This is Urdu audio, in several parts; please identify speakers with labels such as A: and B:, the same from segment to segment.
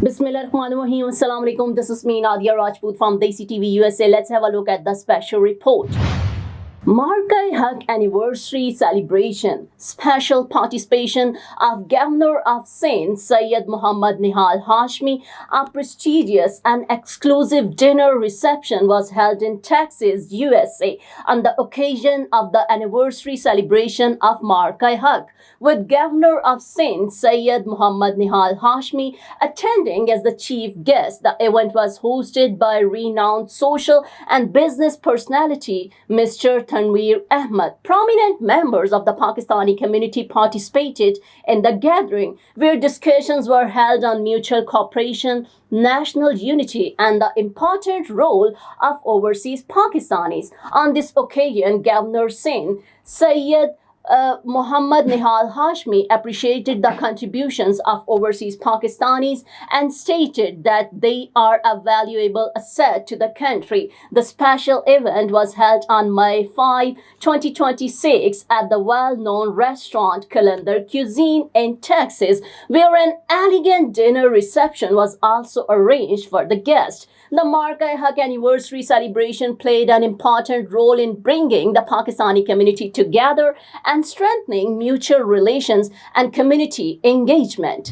A: Bismillahirrahmanirrahim. Assalamu alaikum. This is me, Nadia Rajput from Desi TV USA. Let's have a look at the special report. Markai-Haq Anniversary Celebration. Special participation of Governor of Sindh Syed Muhammad Nihal Hashmi. A prestigious and exclusive dinner reception was held in Texas, USA on the occasion of the anniversary celebration of Markai-Haq, with Governor of Sindh Syed Muhammad Nihal Hashmi attending as the chief guest. The event was hosted by renowned social and business personality Mr. Tanveer Ahmed. Prominent members of the Pakistani community participated in the gathering, where discussions were held on mutual cooperation, national unity, and the important role of overseas Pakistanis. On this occasion, Governor Sindh Syed Muhammad Nihal Hashmi appreciated the contributions of overseas Pakistanis and stated that they are a valuable asset to the country. The special event was held on May 5, 2026 at the well-known restaurant Calendar Cuisine in Texas, where an elegant dinner reception was also arranged for the guests. The Markai-Haq Anniversary celebration played an important role in bringing the Pakistani community together and strengthening mutual relations and community engagement.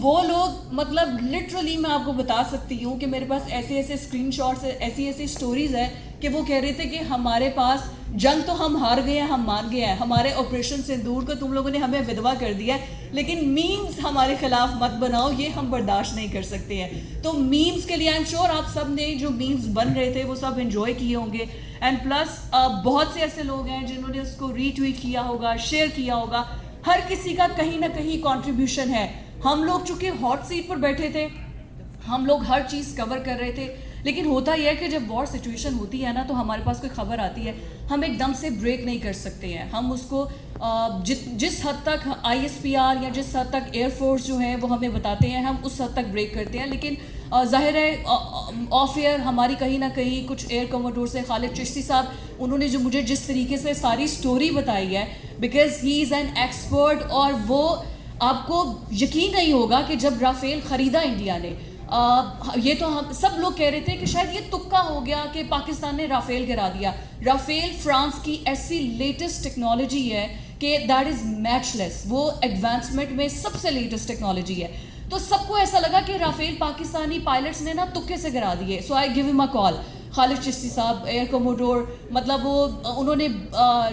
B: وہ لوگ مطلب لٹرلی میں آپ کو بتا سکتی ہوں کہ میرے پاس ایسے ایسے اسکرین شاٹس ایسی ایسی اسٹوریز ہیں کہ وہ کہہ رہے تھے کہ ہمارے پاس جنگ تو ہم ہار گئے ہیں, ہم مان گئے ہیں, ہمارے آپریشن سندور کو تم لوگوں نے ہمیں ودوا کر دیا ہے, لیکن میمز ہمارے خلاف مت بناؤ, یہ ہم برداشت نہیں کر سکتے ہیں. تو میمز کے لیے آئی ایم شیور آپ سب نے جو میمز بن رہے تھے وہ سب انجوائے کیے ہوں گے. اینڈ پلس بہت سے ایسے لوگ ہیں جنہوں نے اس کو ری ٹویٹ کیا ہوگا, شیئر کیا ہوگا. ہر کسی کا کہیں نہ کہیں کنٹریبیوشن ہے. ہم لوگ چونکہ ہاٹ سیٹ پر بیٹھے تھے, ہم لوگ ہر چیز کور کر رہے تھے, لیکن ہوتا یہ ہے کہ جب وار سچویشن ہوتی ہے نا تو ہمارے پاس کوئی خبر آتی ہے, ہم ایک دم سے بریک نہیں کر سکتے ہیں. ہم اس کو جس حد تک آئی ایس پی آر یا جس حد تک ایئر فورس جو ہے وہ ہمیں بتاتے ہیں, ہم اس حد تک بریک کرتے ہیں. لیکن ظاہر ہے آف ایئر ہماری کہیں نہ کہیں کچھ ایئر کموڈور سے خالد چشتی صاحب, انہوں نے جو مجھے جس طریقے سے ساری سٹوری بتائی ہے, because he is an expert, اور وہ آپ کو یقین نہیں ہوگا کہ جب رافیل خریدا انڈیا نے, یہ تو ہم سب لوگ کہہ رہے تھے کہ شاید یہ تکا ہو گیا کہ پاکستان نے رافیل گرا دیا. رافیل فرانس کی ایسی لیٹسٹ ٹیکنالوجی ہے کہ دیٹ از میچ لیس, وہ ایڈوانسمنٹ میں سب سے لیٹسٹ ٹیکنالوجی ہے. تو سب کو ایسا لگا کہ رافیل پاکستانی پائلٹس نے نا تکے سے گرا دیے. سو آئی گیو ہم اے کال, خالد چشتی صاحب ایئر کموڈور, مطلب وہ انہوں نے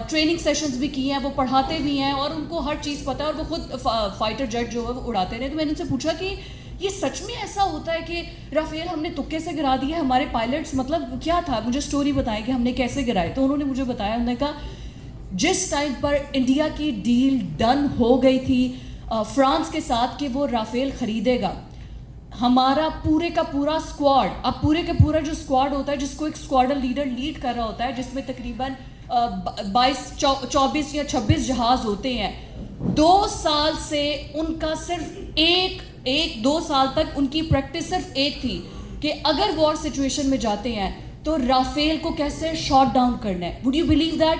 B: ٹریننگ سیشنز بھی کی ہیں, وہ پڑھاتے بھی ہیں, اور ان کو ہر چیز پتہ ہے, اور وہ خود فائٹر جیٹ جو ہے وہ اڑاتے رہے. تو میں نے ان سے پوچھا کہ یہ سچ میں ایسا ہوتا ہے کہ رافیل ہم نے تکے سے گرا دیا ہمارے پائلٹس, مطلب کیا تھا, مجھے سٹوری بتائیں کہ ہم نے کیسے گرائے. تو انہوں نے مجھے بتایا, انہوں نے کہا جس ٹائم پر انڈیا کی ڈیل ڈن ہو گئی تھی فرانس کے ساتھ کہ وہ رافیل خریدے گا, ہمارا پورے کا پورا اسکواڈ, اب پورے کا پورا جو اسکواڈ ہوتا ہے جس کو ایک اسکواڈن لیڈر لیڈ کر رہا ہوتا ہے, جس میں تقریباً 24 یا 26 جہاز ہوتے ہیں, 2 سال سے ان کا صرف 2 سال تک ان کی پریکٹس صرف ایک تھی کہ اگر وار سچویشن میں جاتے ہیں تو رافیل کو کیسے شاٹ ڈاؤن کرنا ہے. وڈ یو بلیو دیٹ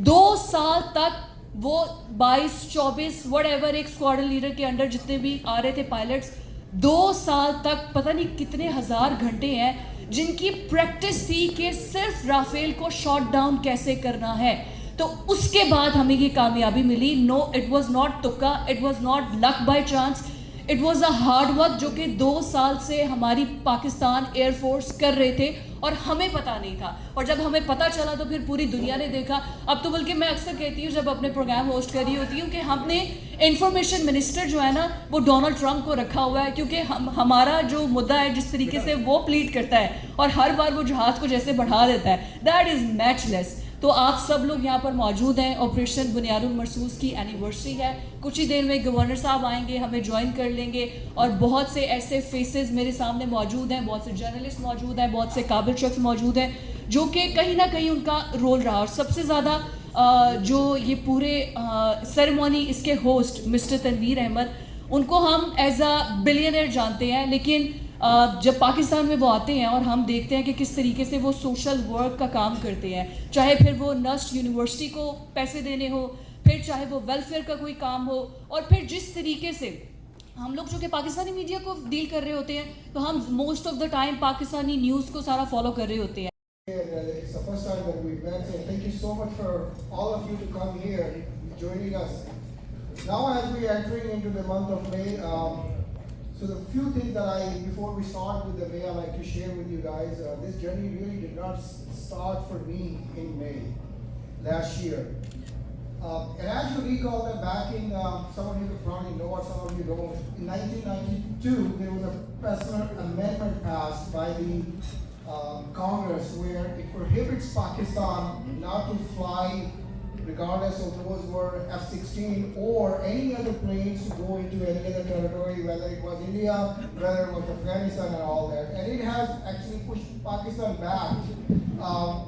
B: 2 سال تک وہ 22-24 وٹ ایور ایک اسکواڈن لیڈر کے انڈر جتنے بھی آ رہے تھے پائلٹس, 2 سال تک پتہ نہیں کتنے ہزار گھنٹے ہیں جن کی پریکٹس تھی کہ صرف رافیل کو شاٹ ڈاؤن کیسے کرنا ہے. تو اس کے بعد ہمیں یہ کامیابی ملی. نو, اٹ واز ناٹ تکا, it was not luck by chance, it was a hard work جو کہ 2 سال سے ہماری پاکستان ایئر فورس کر رہے تھے اور ہمیں پتہ نہیں تھا. اور جب ہمیں پتہ چلا تو پھر پوری دنیا نے دیکھا. اب تو بلکہ میں اکثر کہتی ہوں جب اپنے پروگرام ہوسٹ کر رہی ہوتی ہوں کہ ہم نے انفارمیشن منسٹر جو ہے نا وہ ڈونلڈ ٹرمپ کو رکھا ہوا ہے, کیونکہ ہمارا جو مدعا ہے جس طریقے سے وہ پلیڈ کرتا ہے اور ہر بار وہ جہاز کو جیسے بڑھا دیتا ہے, دیٹ از میچ لیس. تو آپ سب لوگ یہاں پر موجود ہیں. آپریشن بنیاد المرصوص کی اینیورسری ہے, کچھ ہی دیر میں گورنر صاحب آئیں گے, ہمیں جوائن کر لیں گے, اور بہت سے ایسے فیسز میرے سامنے موجود ہیں, بہت سے جرنلسٹ موجود ہیں, بہت سے قابل شخص موجود ہیں جو کہ کہیں نہ کہیں ان کا رول رہا. اور سب سے زیادہ جو یہ پورے سیریمونی اس کے ہوسٹ مسٹر تنویر احمد, ان کو ہم ایز اے بلینئر جانتے ہیں, لیکن جب پاکستان میں وہ آتے ہیں اور ہم دیکھتے ہیں کہ کس طریقے سے وہ سوشل ورک کا کام کرتے ہیں, چاہے پھر وہ نسٹ یونیورسٹی کو پیسے دینے ہو, پھر چاہے وہ ویلفیئر کا کوئی کام ہو, اور پھر جس طریقے سے ہم لوگ جو کہ پاکستانی میڈیا کو ڈیل کر رہے ہوتے ہیں تو ہم most of the time Pakistani news کو سارا فالو کر رہے ہوتے ہیں.
C: It's the first time that we've met, so thank you so much for all of you to come here, joining us. Now as we are entering into the month of May, so the few things that before we start with the May, I'd like to share with you guys. This journey really did not start for me in May last year. And as you recall that back in, some of you probably know or some of you don't, in 1992, there was a personal amendment passed by the Congress where it prohibits Pakistan not to fly regardless of those were F-16 or any other planes to go into any other territory, whether it was India, whether it was Afghanistan and all that. And it has actually pushed Pakistan back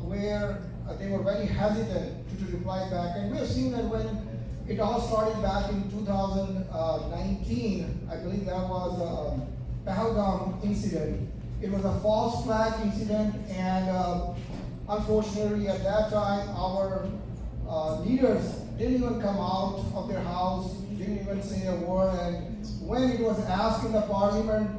C: where they were very hesitant to reply back. And we have seen that when it all started back in 2019, I believe that was Pahalgam incident. It was a false flag incident, and unfortunately at that time our leaders didn't even come out of their house, didn't even say a word. And when it was asked in the parliament,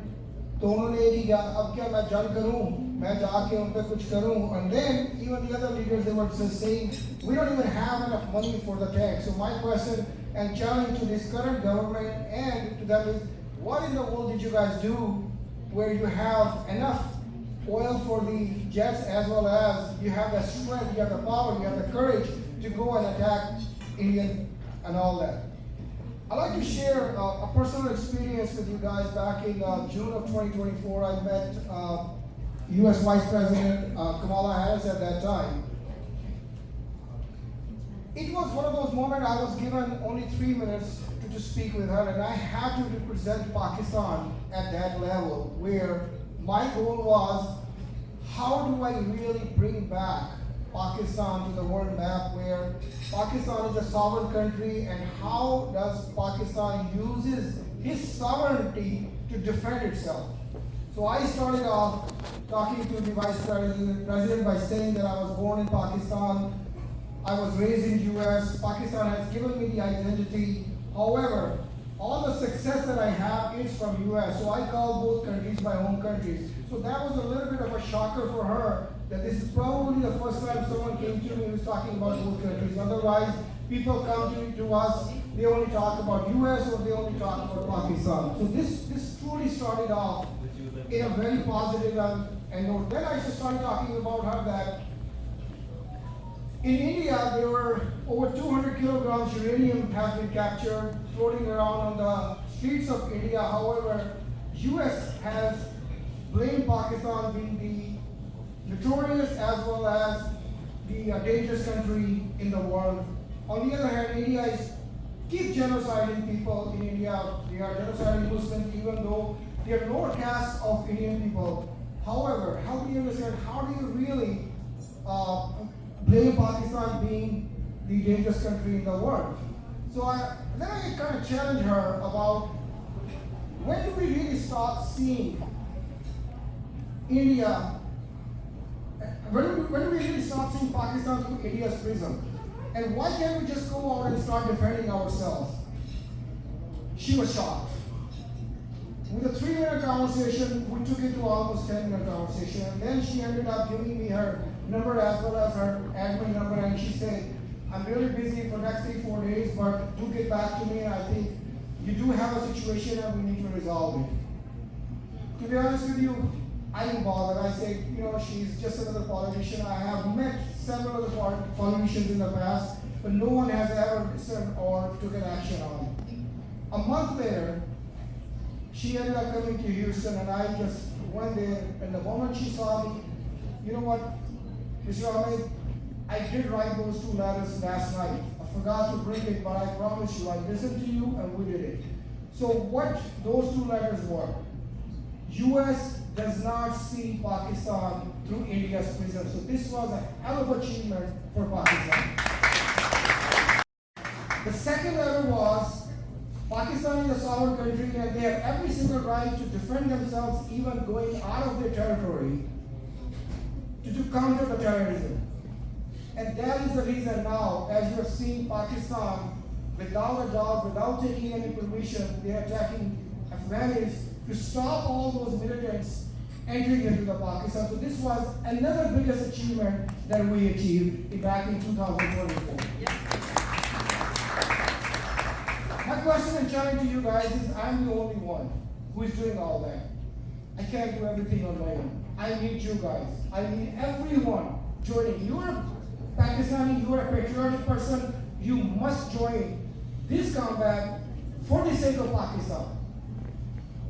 C: تو انہوں نے کہ اب کیا میں جنگ کروں, میں جا کے ان پہ کچھ کروں. And then even the other leaders, they were just saying we don't even have enough money for the tanks. So my question and challenge to this current government and to them is, what in the world did you guys do where you have enough oil for the jets as well as you have the strength, you have the power, you have the courage to go and attack Indian and all that. I'd like to share a personal experience with you guys. Back in June of 2024, I met U.S. Vice President Kamala Harris at that time. It was one of those moments I was given only 3 minutes to speak with her, and I had to represent Pakistan at that level where my goal was, how do I really bring back Pakistan to the world map where Pakistan is a sovereign country, and how does Pakistan uses his sovereignty to defend itself? So I started off talking to the Vice President by saying that I was born in Pakistan, I was raised in US, Pakistan has given me the identity. However, all the success that I have is from US, so I call both countries my home countries. So that was a little bit of a shocker for her, that this is probably the first time someone came to me who was talking about both countries. Otherwise, people come to us, they only talk about US or they only talk about Pakistan. So this truly started off in a very positive and note. Then I just started talking about her that in India, there were over 200 kilograms uranium has been captured, floating around on the streets of India. However, US has blamed Pakistan being the notorious as well as the dangerous country in the world. On the other hand, India is keep genociding people in India. They are genociding Muslims, even though they are lower caste of Indian people. However, help me understand, how do you really blame Pakistan being the dangerous country in the world? So then I kind of challenge her about, when do we really start seeing India, when do we really start seeing Pakistan through India's prism? And why can't we just go out and start defending ourselves? She was shocked. With a 3-minute conversation, we took it to almost 10-minute conversation, and then she ended up giving me her number as well as her admin number, and she said, I'm really busy for next 3-4 days, but do get back to me, and I think you do have a situation and we need to resolve it. To be honest with you, I didn't bother. I said, she's just another politician. I have met several other politicians in the past, but no one has ever listened or took an action on it. A month later, she ended up coming to Houston, and I just went there, and the moment she saw me, you know what, Mr. Ahmed, I did write those 2 letters last night. I forgot to bring it, but I promise you, I listened to you and we did it. So what those 2 letters were, US does not see Pakistan through India's prism. So this was a hell of an achievement for Pakistan. The second letter was, Pakistan is a sovereign country and they have every single right to defend themselves, even going out of their territory to counter the terrorism. And that is the reason now, as you have seen Pakistan, without a doubt, without taking any permission, they are attacking Afghanis to stop all those militants entering into the Pakistan. So this was another biggest achievement that we achieved back in 2024. My question and challenge to you guys is, I'm the only one who is doing all that. I can't do everything on my own. I need you guys. I need everyone joining. You're a Pakistani, you're a patriotic person. You must join this combat for the sake of Pakistan.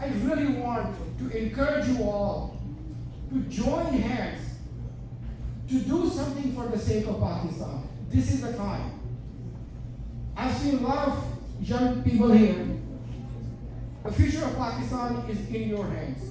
C: I really want to encourage you all to join hands to do something for the sake of Pakistan. This is the time. I've seen a lot of young people here. The future of Pakistan is in your hands.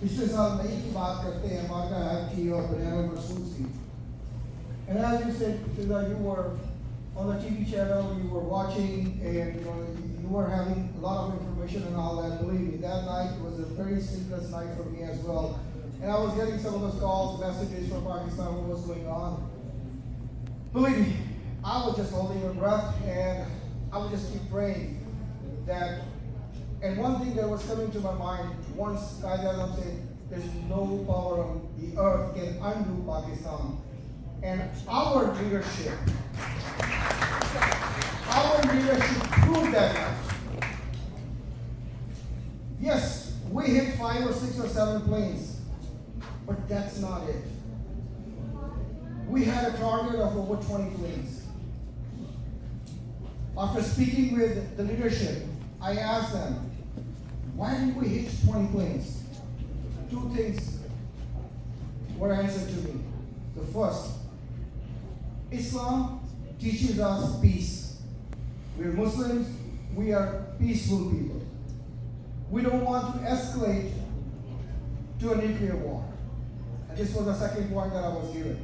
C: پچھلے سال مئی کی بات کرتے ہیں مارکا ہیک کی اور بنیرا مرسوس کی. And as you said, Fiza, you were on the TV channel, you were watching, and you were having a lot of information and all that. Believe me, that night was a very sleepless night for me as well. And I was getting some of those calls, messages from Pakistan, what was going on. Believe me, I was just holding my breath, and I would just keep praying that. And one thing that was coming to my mind, once Qaeda Azam said, there's no power on the earth can undo Pakistan. And our leadership proved that much. Yes, we hit 5 or 6 or 7 planes, but that's not it. We had a target of over 20 planes. After speaking with the leadership, I asked them, why did we hit 20 planes? 2 things were answered to me. The first, Islam teaches us peace. We are Muslims, we are peaceful people. We don't want to escalate to a nuclear war. And this was the second point that I was given.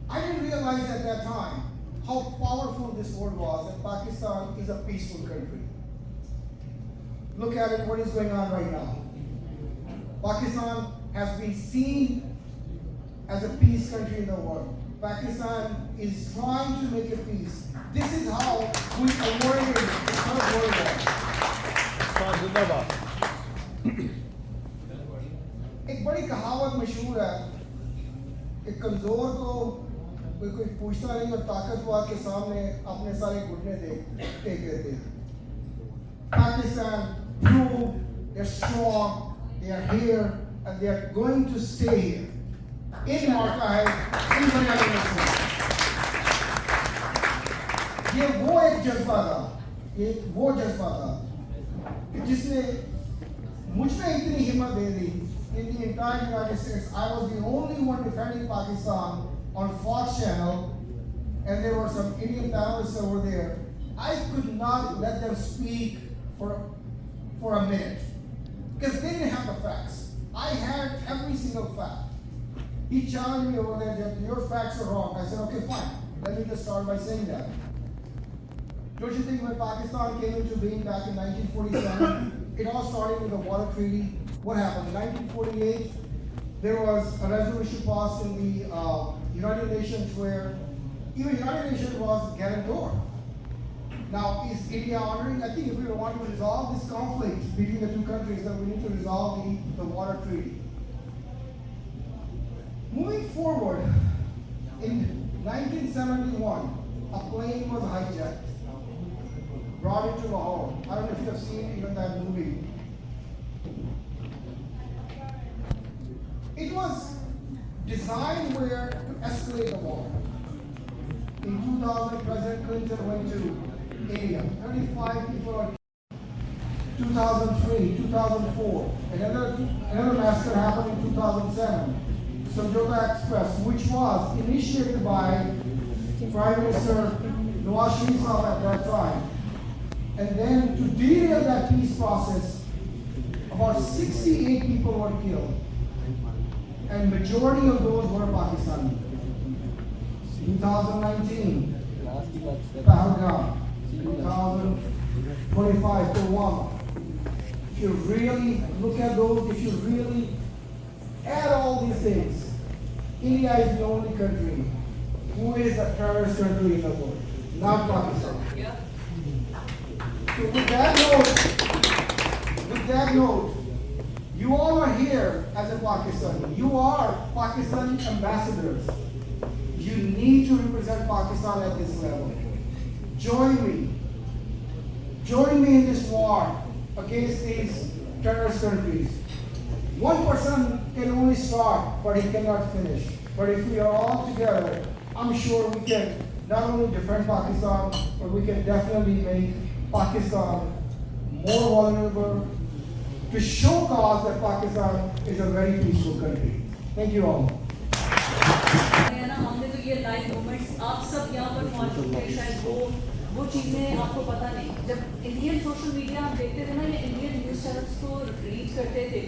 C: I didn't realize at that time how powerful this world was, and Pakistan is a peaceful country. Look at it, what is going on right now. Pakistan has been seen as a peace country in the world. Pakistan is trying to make a peace. This is how we avoided the Third World War. ایک بڑی کہاوت مشہور ہے کہ کمزور کو کوئی پوچھتا نہیں اور طاقتور کے سامنے اپنے سارے گھٹنے ٹیک دیتے ہیں. Pakistan proved they're strong, they are here, and they are going to stay here. In Marka hai, in Banyani Muslim. یہ وہ ایک جذبہ تھا جس نے مجھ میں اتنی ہمت دے دی. In the entire United States, I was the only one defending Pakistan on Fox channel, and there were some Indian panelists over there. I could not let them speak for a minute because they didn't have the facts. I had every single fact. He challenged me over there that your facts are wrong. I said, okay, fine. Let me just start by saying that. Don't you think when Pakistan came into being back in 1947, it all started with the water treaty? What happened? In 1948, there was a resolution passed in the United Nations where even United Nations was guarantor. Now, is India honoring? I think if we want to resolve this conflict between the two countries, then we need to resolve the water treaty. Moving forward, in 1971, a plane was hijacked, brought into Lahore. I don't know if you have seen even that movie. It was designed to escalate the war. In 2000, President Clinton went to India. 35 people are 2003, 2004. Another massacre happened in 2007. Samjhota Express, which was initiated by Prime Minister Nawaz Sharif at that time. And then to derail that peace process, about 68 people were killed. And majority of those were Pakistani. 2019, Pahalgam. 2025, Pulwama. If you really look at those, if you really add all these things, India is the only country who is a terrorist country in the world, not Pakistan. So with that note, you all are here as a Pakistani. You are Pakistani ambassadors. You need to represent Pakistan at this level. Join me in this war against these terrorist countries. One person can only start, but he cannot finish. But if we are all together, I'm sure we can not only defend Pakistan, but we can definitely make Pakistan more vulnerable to show cause that Pakistan is a very peaceful country. Thank you all.
B: ہم نے تو یہ لائیو مومنٹس آپ سب یہاں پر موجود ہیں, شاید وہ وہ چیزیں آپ کو پتہ نہیں. جب انڈین سوشل میڈیا ہم دیکھتے تھے نا یا انڈین نیوز چینلس کو ریڈ کرتے تھے,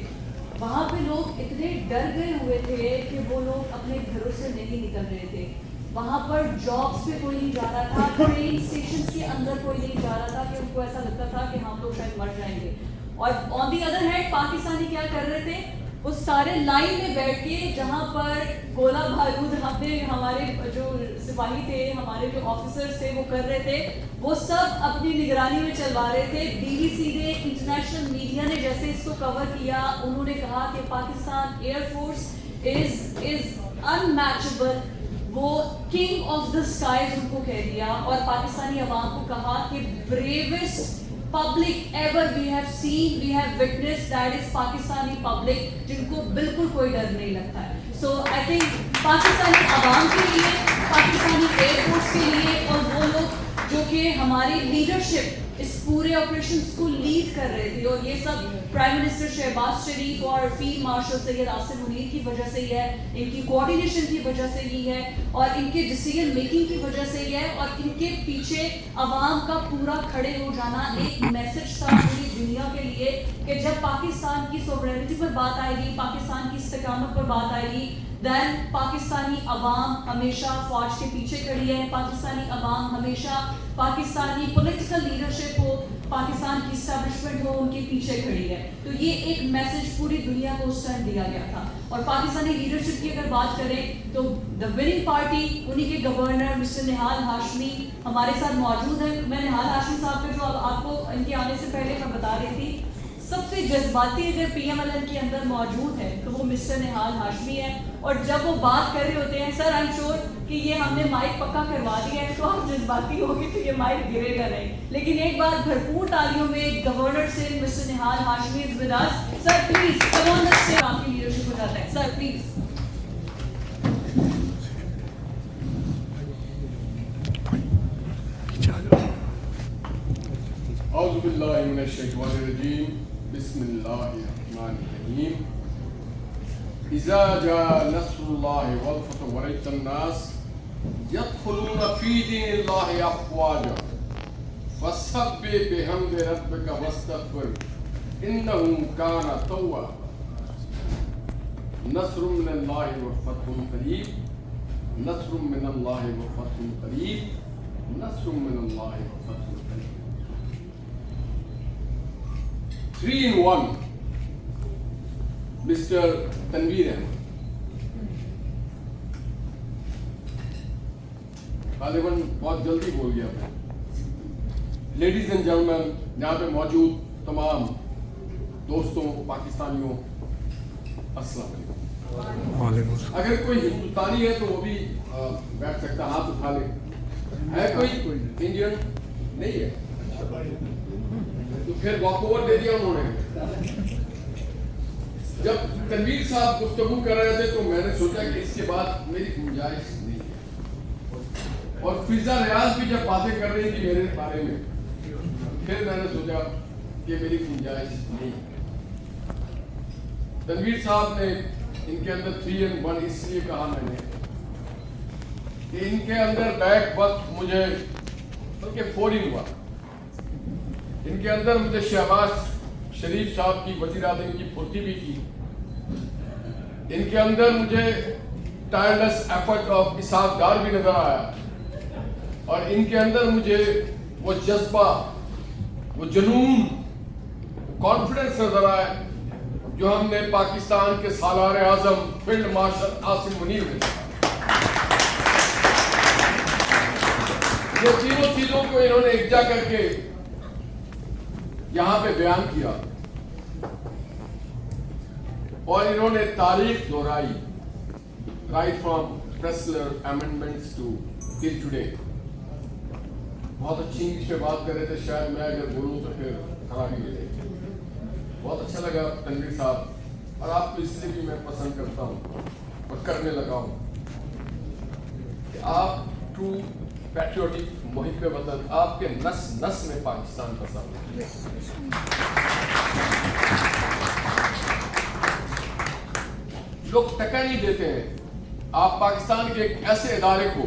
B: وہاں پہ لوگ اتنے ڈر گئے ہوئے تھے کہ وہ لوگ اپنے گھروں سے نہیں نکل رہے تھے. وہاں پر جابس پہ کوئی نہیں جا رہا تھا, ٹرین اسٹیشنس کے اندر کوئی نہیں جا رہا تھا کہ ان کو ایسا لگتا تھا کہ ہم لوگ شاید مر جائیں گے. اور آن دی ادر ہینڈ پاکستانی کیا کر رہے تھے, وہ سارے لائن میں بیٹھ کے جہاں پر گولہ بارود ہمارے جو سپاہی تھے, ہمارے جو آفیسرس تھے وہ کر رہے تھے, وہ سب اپنی نگرانی میں چلوا رہے تھے. BBC نے, انٹرنیشنل میڈیا نے جیسے اس کو کور کیا, انہوں نے کہا کہ پاکستان ایئر فورس از انمیچبل, وہ کنگ آف دا اسکائز ان کو کہہ دیا. اور پاکستانی عوام کو کہا کہ بریوسٹ public ever we have seen, we have witnessed, that is Pakistani public, جن کو بالکل کوئی ڈر نہیں لگتا ہے. So I think پاکستانی عوام کے لیے, پاکستانی ایئر فورس کے لیے, اور وہ لوگ جو کہ ہماری لیڈرشپ اس پورے آپریشنس کو لیڈ کر رہے تھے, اور یہ سب پرائم منسٹر شہباز شریف اور فیلڈ مارشل سید عاصم منیر کی وجہ سے ہی ہے, ان کی کوآرڈینیشن کی وجہ سے ہی ہے, اور ان کے ڈیسیژن میکنگ کی وجہ سے ہی ہے, اور ان کے پیچھے عوام کا پورا کھڑے ہو جانا ایک میسج تھا پوری دنیا کے لیے کہ جب پاکستان کی سوورینٹی پر بات آئے گی, پاکستان کی استقامت پر بات آئے گی, دین پاکستانی عوام ہمیشہ فوج کے پیچھے کھڑی ہے. پاکستانی عوام ہمیشہ پاکستانی پولیٹیکل لیڈرشپ ہو, پاکستان کی اسٹیبلشمنٹ ہو, ان کے پیچھے کھڑی ہے. تو یہ ایک میسج پوری دنیا کو اس ٹائم دیا گیا تھا. اور پاکستانی لیڈرشپ کی اگر بات کریں تو دا وننگ پارٹی, انہی کے گورنر مسٹر نہال ہاشمی ہمارے ساتھ موجود ہیں. میں نہال ہاشمی صاحب کا جو آپ کو ان کے آنے سے پہلے میں بتا رہی تھی, سب سے جذباتی اگر PMLN کے اندر موجود ہے تو وہ مسٹر نہال ہاشمی ہے. اور جب وہ بات کر رہے ہوتے ہیں, سر آئی ایم شیور کہ یہ ہم نے مائک پکا کروا دیا ہے, تو آپ جذباتی ہوگی تو یہ مائک گرے گا نہیں. لیکن ایک بار بھرپور تالیوں میں گورنر سے mister Nihal Hashmi is with us. Sir please come on the stage, آپ کی لیڈرشپ ہو جاتا ہے. Sir please.
D: اعوذ باللہ من الشیطان الرجیم, بسم اللہ الرحمن الرحیم. اذا جاء نصر اللہ والفتح ورأیت الناس يدخلون فی دین اللہ افواجا فسبح بحمد ربک واستغفر انہ کان توابا. نصر من اللہ وفتح قریب, نصر من اللہ وفتح قریب, نصر من اللہ وفتح قریب. 3 in 1. Mr. تنویر احمد غالباً بہت جلدی بول گیا میں. لیڈیز اینڈ جنٹلمین, یہاں پہ موجود تمام دوستوں, پاکستانیوں, السلام علیکم. اگر کوئی ہندوستانی ہے تو وہ بھی بیٹھ سکتا, ہاتھ اٹھا لے. ہے کوئی انڈین؟ نہیں ہے تو پھر واک اوور دے دیا انہوں نے. جب تنویر صاحب گفتگو کر رہے تھے تو میں نے سوچا کہ اس کے بعد میری گنجائش نہیں ہے, اور فضا ریاض بھی جب باتیں کر رہی تھی میرے بارے میں, پھر میں نے سوچا کہ میری گنجائش نہیں ہے. تنویر صاحب نے ان کے اندر 3 in 1 اس لیے کہا میں نے کہ ان کے اندر بیک وقت مجھے بلکہ 4 in 1, ان کے اندر مجھے شہباز شریف صاحب کی وزیر اعظم کی پھرتی بھی تھی. ان کے اندر مجھے ٹائرلیس ایفرٹ آف اسحاق ڈار بھی نظر آیا, اور ان کے اندر مجھے وہ جذبہ, وہ جنون, کانفیڈنس نظر آیا جو ہم نے پاکستان کے سالار اعظم فیلڈ مارشل عاصم منیر میں دیکھا. یہ تینوں چیزوں کو انہوں نے یکجا کر کے یہاں پہ بیان کیا, اور انہوں نے تاریخ دہرائی, right from Pressler amendments to till today. بہت اچھی انگلش میں بات کر رہے تھے, شاید میں اگر بولوں تو پھر خرابی ہو جائے گی. بہت اچھا لگا تنویر صاحب, اور آپ کو اس لیے بھی میں پسند کرتا ہوں اور کرنے لگا ہوں کہ آپ ٹرو پیٹریوٹک محب وطن, آپ کے نس نس میں پاکستان پسند ہے. لوگ ٹکا نہیں دیتے ہیں. آپ پاکستان کے ایک ایسے ادارے کو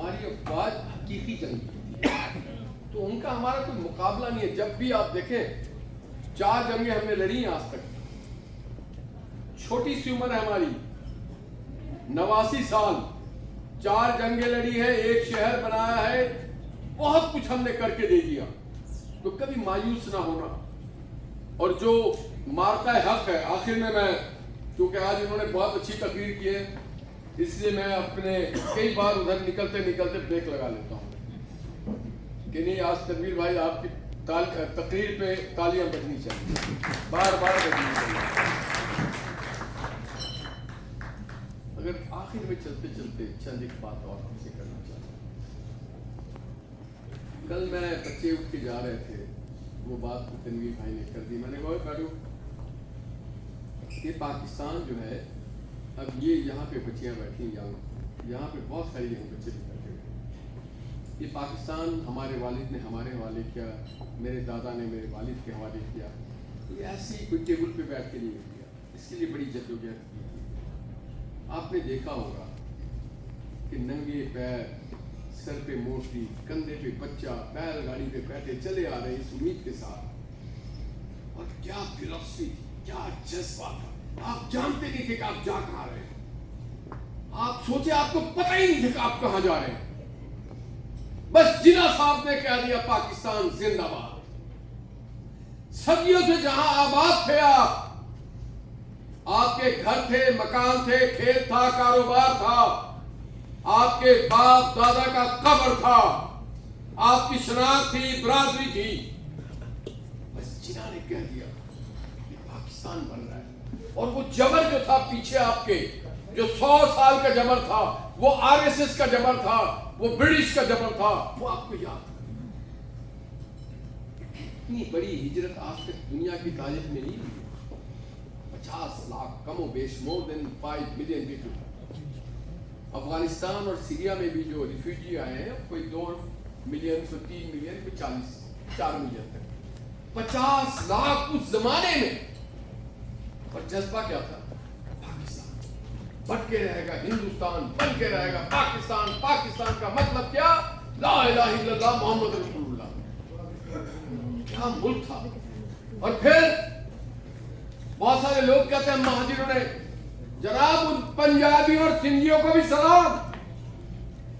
D: ہماری افواج حقیقی جنگ کی تھی، تو ان کا ہمارا کوئی مقابلہ نہیں ہے. جب بھی آپ دیکھیں 4 جنگیں ہم نے لڑی ہیں آج تک. چھوٹی سی عمر ہے ہماری، 89 سال، 4 جنگیں لڑی ہے، 1 شہر بنایا ہے، بہت کچھ ہم نے کر کے دے دیا. تو کبھی مایوس نہ ہونا. اور جو مارکہ حق ہے، آخر میں کیونکہ آج انہوں نے بہت اچھی تقریر کی ہے، اس لیے میں اپنے کئی بار ادھر نکلتے نکلتے بریک لگا لیتا ہوں کہ نہیں، آج تنویر بھائی آپ کی تقریر پہ تالیاں بجنی چاہیے، بار بار بجنی چاہیے. اگر آخر میں چلتے چلتے چند ایک بات اور ہم سے کرنا چاہتا ہوں. کل میں بچے اٹھ کے جا رہے تھے، وہ بات کو تنویر بھائی نے کر دی. میں نے کہا بیٹو، یہ پاکستان جو ہے، اب یہ یہاں پہ بچیاں بیٹھی ہیں، یہاں پہ بہت ساری یہاں بچے بھی بیٹھے ہوئے. یہ پاکستان ہمارے والد نے ہمارے حوالے کیا، میرے دادا نے میرے والد کے حوالے کیا. یہ ایسی کوئی ٹیبل پہ بیٹھ کے نہیں کیا، اس کے لیے بڑی جدوجہد کی. آپ نے دیکھا ہوگا کہ ننگے پیر، سر پہ موٹی، کندھے پہ بچہ، بیل گاڑی پہ بیٹھے چلے آ رہے اس امید کے ساتھ. اور کیا فلسفی تھی، کیا جذبہ تھا. آپ جانتے نہیں تھے کہ آپ جا کہاں رہے ہیں. آپ سوچے، آپ کو پتہ ہی نہیں تھا کہ آپ کہاں جا رہے ہیں. بس جناح صاحب نے کہہ دیا پاکستان زندہ باد. صدیوں سے جہاں آباد تھے آپ کے گھر تھے، مکان تھے، کھیت تھا، کاروبار تھا، آپ کے باپ دادا کا قبر تھا، آپ کی شناخت تھی، برادری تھی. بس جناح نے کہہ دیا کہ پاکستان بن رہا ہے. اور وہ جبر جو تھا پیچھے آپ کے، جو 100 سال کا جبر تھا، وہ RSS کا جبر تھا، وہ برٹش کا جبر تھا، وہ آپ کو یاد تھا. اتنی بڑی ہجرت آج تک دنیا کی تاریخ میں نہیں ہوئی. 50 لاکھ کم و بیش، مور دین 5 ملین پیپل. افغانستان اور سیریا میں بھی جو ریفیوجی آئے ہیں، کوئی 2 ملین، کوئی 3 ملین، کوئی 4 ملین تک. 50 لاکھ اس زمانے میں. اور جذبہ کیا تھا؟ پاکستان بٹ کے رہے گا، ہندوستان بن کے رہے گا. پاکستان، پاکستان کا مطلب کیا؟ لا الہ الا اللہ محمد رسول اللہ. کیا ملک تھا. اور پھر بہت سارے لوگ کہتے ہیں مہاجروں نے، جناب ان پنجابیوں اور سندھیوں کو بھی سلام،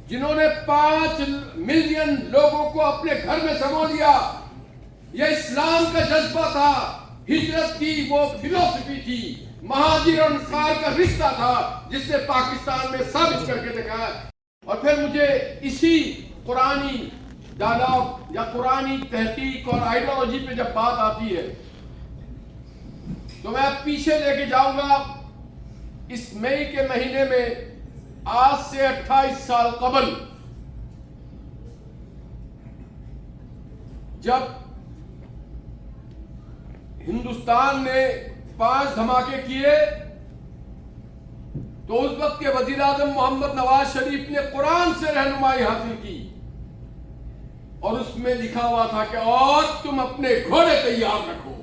D: جنہوں نے 5 ملین لوگوں کو اپنے گھر میں سمو لیا. یہ اسلام کا جذبہ تھا، ہجرت تھی، وہ فلسفی تھی، مہاجر اور انصار کا رشتہ تھا، جس سے پاکستان میں ثابت کر کے دکھایا. اور پھر مجھے اسی قرآنی ڈائلاگ یا قرآنی تحقیق اور آئیڈیالوجی پہ جب بات آتی ہے تو میں پیچھے لے کے جاؤں گا. اس مئی کے مہینے میں آج سے 28 سال قبل جب ہندوستان نے 5 دھماکے کیے تو اس وقت کے وزیر اعظم محمد نواز شریف نے قرآن سے رہنمائی حاصل کی اور اس میں لکھا ہوا تھا کہ اور تم اپنے گھوڑے تیار رکھو،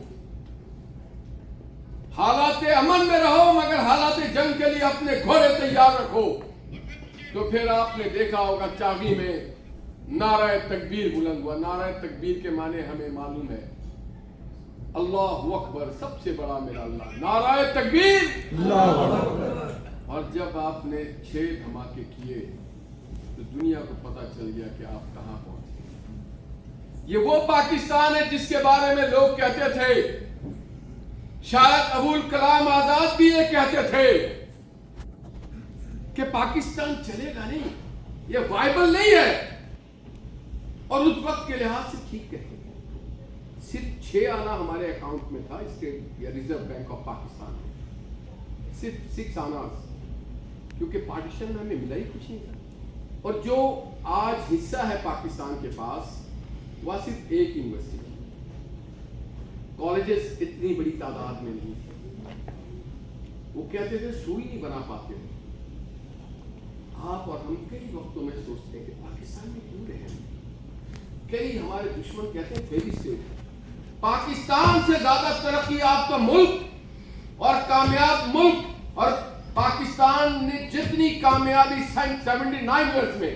D: حالات امن میں رہو مگر حالات جنگ کے لیے اپنے گھوڑے تیار رکھو. تو پھر آپ نے دیکھا ہوگا چاغی میں نعرہ تکبیر بلند ہوا. نعرہ تکبیر کے معنی ہمیں معلوم ہے، اللہ اکبر، سب سے بڑا میرا اللہ. نعرہ تکبیر، اللہ اکبر. اور جب آپ نے 6 دھماکے کیے تو دنیا کو پتا چل گیا کہ آپ کہاں پہنچے. یہ وہ پاکستان ہے جس کے بارے میں لوگ کہتے تھے، شاید ابوالکلام آزاد بھی یہ کہتے تھے کہ پاکستان چلے گا نہیں، یہ وائبل نہیں ہے. اور اس وقت کے لحاظ سے ٹھیک کہتے ہیں. صرف 6 آنا ہمارے اکاؤنٹ میں تھا اسٹیٹ یا ریزرو بینک آف پاکستان میں، صرف 6 آنا، کیونکہ پارٹیشن میں ہمیں ملا ہی کچھ نہیں تھا. اور جو آج حصہ ہے پاکستان کے پاس وہ صرف ایک یونیورسٹی، کالجز اتنی بڑی تعداد میں نہیں تھے. وہ کہتے تھے سوئی نہیں بنا پاتے. آپ اور ہم کئی وقتوں میں سوچتے ہیں کہ پاکستان میں کیوں رہے. کئی ہمارے دشمن کہتے ہیں فیری اسٹیٹ. پاکستان سے زیادہ ترقی یافتہ ملک اور کامیاب ملک، اور پاکستان نے جتنی کامیابی 79 ایئرز میں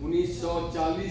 D: 1940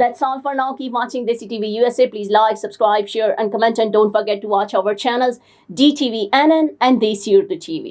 A: That's all for now. Keep watching Desi TV USA. Please like, subscribe, share and comment, and don't forget to watch our channels DTV NN and Desi Urdu TV.